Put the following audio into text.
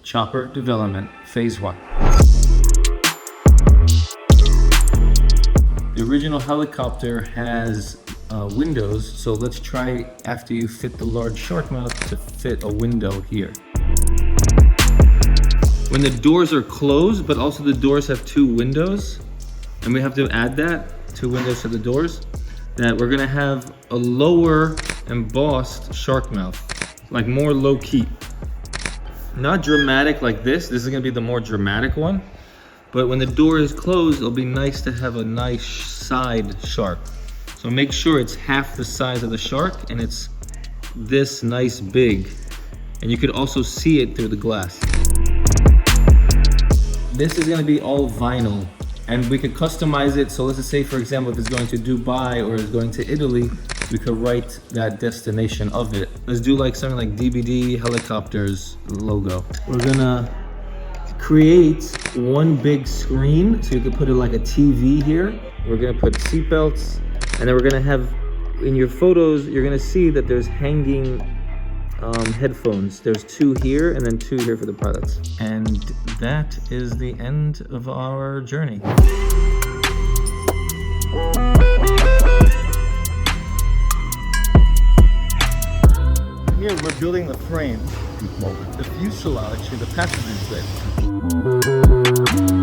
Chopper development, phase 1. The original helicopter has windows, so let's try, after you fit the large shark mouth, to fit a window here. When the doors are closed, but also the doors have 2 windows, and we have to add that, 2 windows to the doors, that we're gonna have a lower embossed shark mouth, like more low key. Not dramatic like this is gonna be the more dramatic one, but when the door is closed, it'll be nice to have a nice side shark. So make sure it's half the size of the shark and it's this nice big. And you could also see it through the glass. This is gonna be all vinyl, and we could customize it. So let's just say, for example, if it's going to Dubai or is going to Italy, we could write that destination of it. Let's do like something like DBD Helicopters logo. We're gonna create one big screen, so you could put it like a TV here. We're gonna put seatbelts, and then we're gonna have, in your photos, you're gonna see that there's hanging headphones. There's 2 here and then 2 here for the pilots. And that is the end of our journey. Here we're building the frame, the fuselage, and the passengers bed.